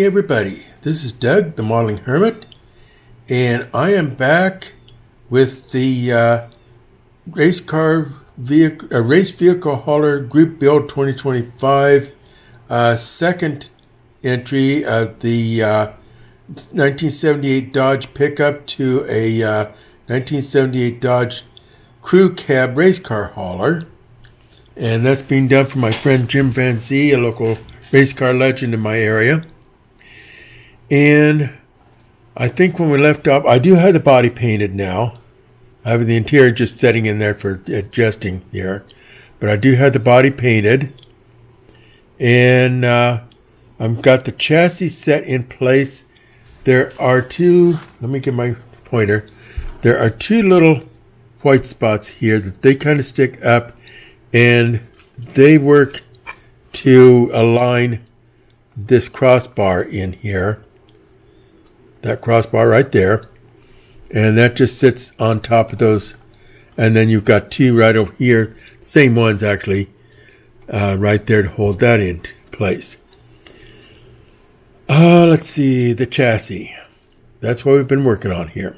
Hey everybody, this is Doug, the Modeling Hermit, and I am back with the race vehicle hauler group build 2025 second entry of the 1978 Dodge pickup to a 1978 Dodge crew cab race car hauler, and that's being done for my friend Jim Van Zee, a local race car legend in my area. And I think when we left off, I do have the body painted now. I have the interior just setting in there for adjusting here. But I do have the body painted. And I've got the chassis set in place. There are two, let me get my pointer. There are two little white spots here that they kind of stick up. And they work to align this crossbar in here. That crossbar right there, and that just sits on top of those, and then you've got two right over here, same ones actually, right there to hold that in place. Let's see, the chassis. That's what we've been working on here.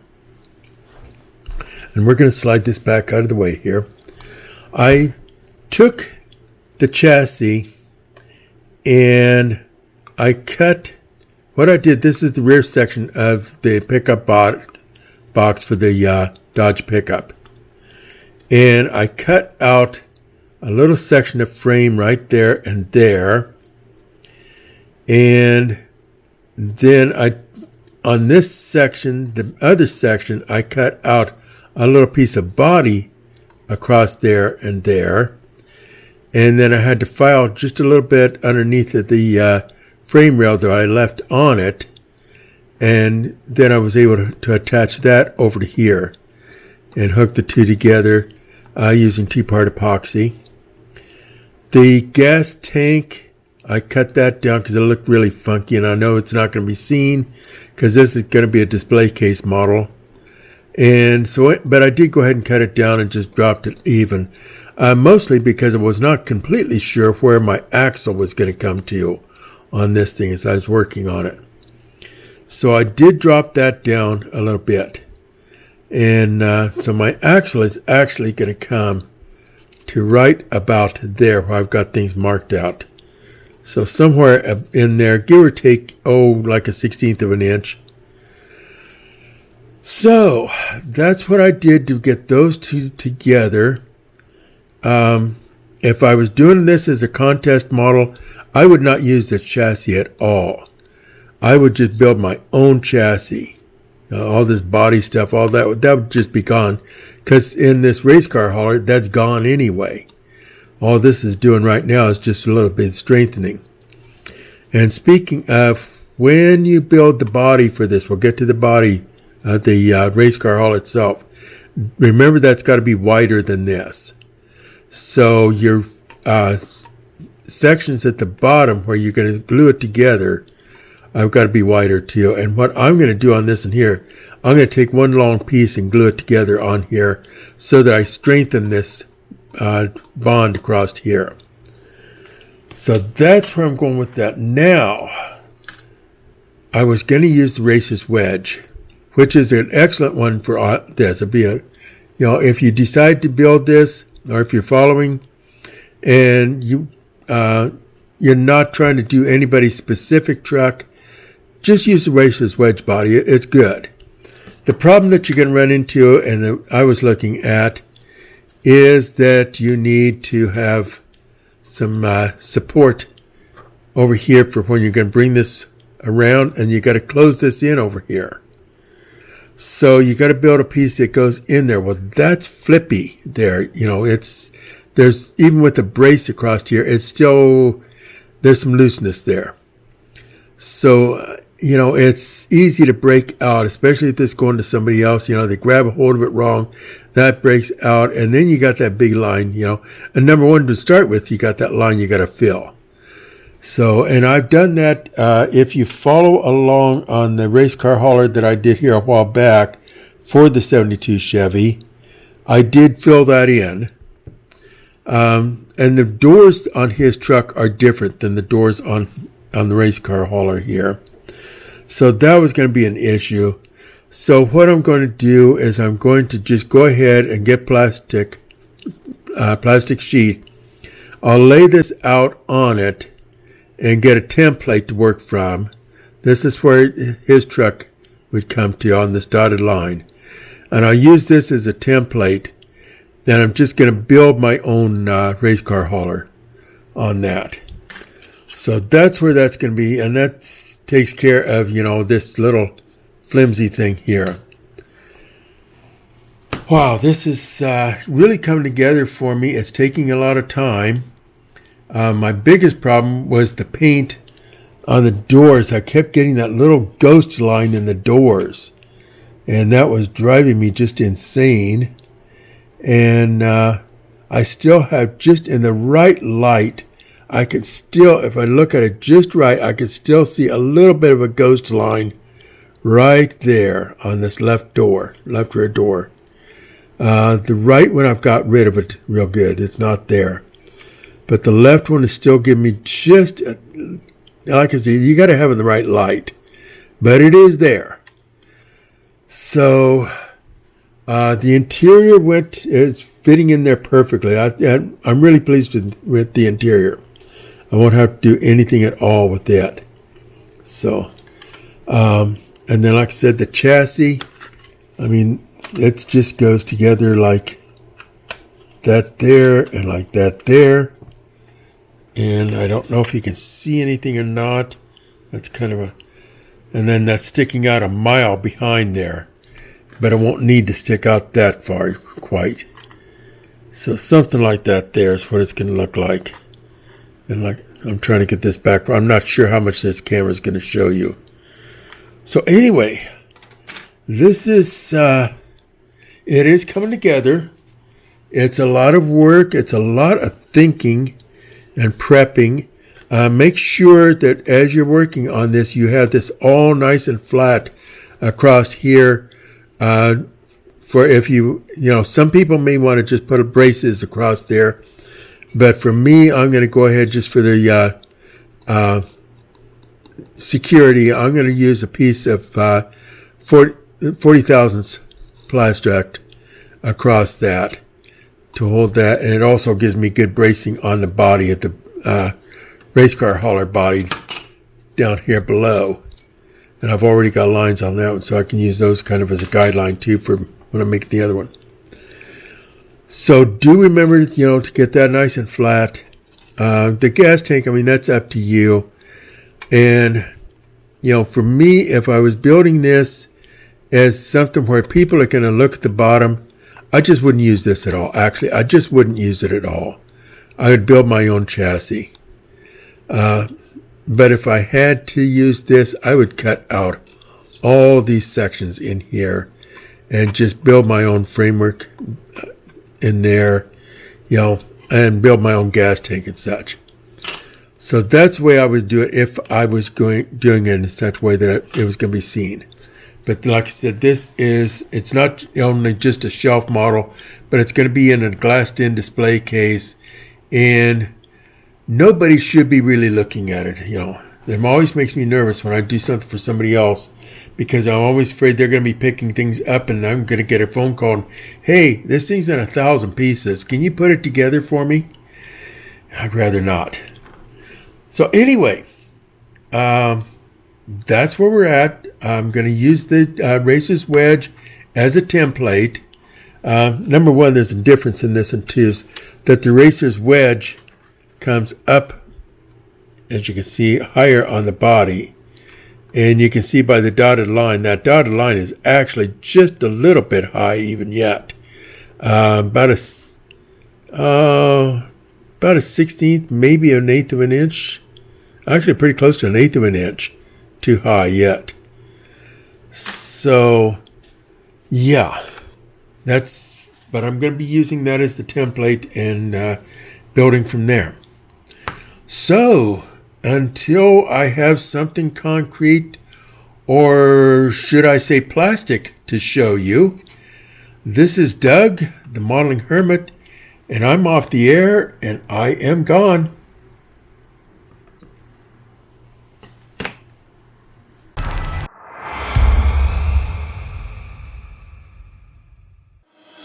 And we're going to slide this back out of the way here. I took the chassis and I cut. What I did, this is the rear section of the pickup box for the Dodge pickup. And I cut out a little section of frame right there and there. And then on this section, the other section, I cut out a little piece of body across there and there. And then I had to file just a little bit underneath of the frame rail that I left on it, and then I was able to attach that over to here and hook the two together using two-part epoxy. The gas tank, I cut that down because it looked really funky, and I know it's not going to be seen because this is going to be a display case model. And so, but I did go ahead and cut it down and just dropped it even, mostly because I was not completely sure where my axle was going to come to on this thing as I was working on it. So I did drop that down a little bit. And so my axle is actually going to come to right about there where I've got things marked out. So somewhere in there, give or take, like a 1/16 of an inch. So that's what I did to get those two together. If I was doing this as a contest model, I would not use the chassis at all. I would just build my own chassis. All this body stuff, all that would just be gone. Because in this race car hauler, that's gone anyway. All this is doing right now is just a little bit strengthening. And speaking of, when you build the body for this, we'll get to the body of the race car hauler itself. Remember, that's got to be wider than this. So your sections at the bottom where you're going to glue it together, I've got to be wider too. And what I'm going to do on this and here, I'm going to take one long piece and glue it together on here so that I strengthen this bond across here. So that's where I'm going with that. Now, I was going to use the Racer's Wedge, which is an excellent one for this. It'll be if you decide to build this, or if you're following and you're not trying to do anybody's specific truck, just use the Racer's Wedge body. It's good. The problem that you're going to run into, and that I was looking at, is that you need to have some support over here for when you're going to bring this around, and you got to close this in over here. So you got to build a piece that goes in there. Well, that's flippy there. There's even with the brace across here, it's still, there's some looseness there. So, it's easy to break out, especially if this going to somebody else. They grab a hold of it wrong, that breaks out, and then you got that big line, And number one, to start with, you got that line you got to fill. So, and I've done that. If you follow along on the race car hauler that I did here a while back for the 72 Chevy, I did fill that in. And the doors on his truck are different than the doors on the race car hauler here. So that was going to be an issue. So what I'm going to do is I'm going to just go ahead and get plastic sheet. I'll lay this out on it and get a template to work from. This is where his truck would come to on this dotted line. And I'll use this as a template. Then I'm just going to build my own race car hauler on that. So that's where that's going to be. And that takes care of, this little flimsy thing here. Wow, this is really coming together for me. It's taking a lot of time. My biggest problem was the paint on the doors. I kept getting that little ghost line in the doors. And that was driving me just insane. And I still have just in the right light, I could still, if I look at it just right, I could still see a little bit of a ghost line right there on this left rear door. The right one, I've got rid of it real good. It's not there. But the left one is still giving me just, like I said, you got to have it in the right light. But it is there. So the interior is fitting in there perfectly. I'm really pleased with the interior. I won't have to do anything at all with that. So, and then like I said, the chassis, it just goes together like that there and like that there. And I don't know if you can see anything or not. That's kind of and then that's sticking out a mile behind there. But it won't need to stick out that far quite. So something like that there is what it's going to look like. And I'm trying to get this back. I'm not sure how much this camera is going to show you. So anyway, this is, it is coming together. It's a lot of work. It's a lot of thinking and prepping. Make sure that as you're working on this, you have this all nice and flat across here. For if some people may want to just put braces across there. But for me, I'm going to go ahead just for the security. I'm going to use a piece of 40 thousandths plastic across that to hold that. And it also gives me good bracing on the body at the race car hauler body down here below. And I've already got lines on that one, so I can use those kind of as a guideline too for when I make the other one. So do remember, to get that nice and flat. The gas tank, that's up to you. And, for me, if I was building this as something where people are going to look at the bottom, I just wouldn't use this at all. Actually, I just wouldn't use it at all. I would build my own chassis. But if I had to use this, I would cut out all these sections in here and just build my own framework in there, and build my own gas tank and such. So that's the way I would do it if I was doing it in such a way that it was going to be seen. But like I said, it's not only just a shelf model, but it's going to be in a glassed-in display case, and nobody should be really looking at it. It always makes me nervous when I do something for somebody else, because I'm always afraid they're going to be picking things up and I'm going to get a phone call and, hey, this thing's in 1,000 pieces. Can you put it together for me? I'd rather not. So anyway, that's where we're at. I'm going to use the Racer's Wedge as a template. Number one, there's a difference in this one too, is that the Racer's Wedge comes up, as you can see, higher on the body. And you can see by the dotted line, that dotted line is actually just a little bit high even yet. About a 16th, maybe an eighth of an inch. Actually pretty close to an eighth of an inch. Too high yet. So, yeah. But I'm going to be using that as the template and building from there. So, until I have something concrete, or should I say plastic, to show you, this is Doug, the Modeling Hermit, and I'm off the air, and I am gone.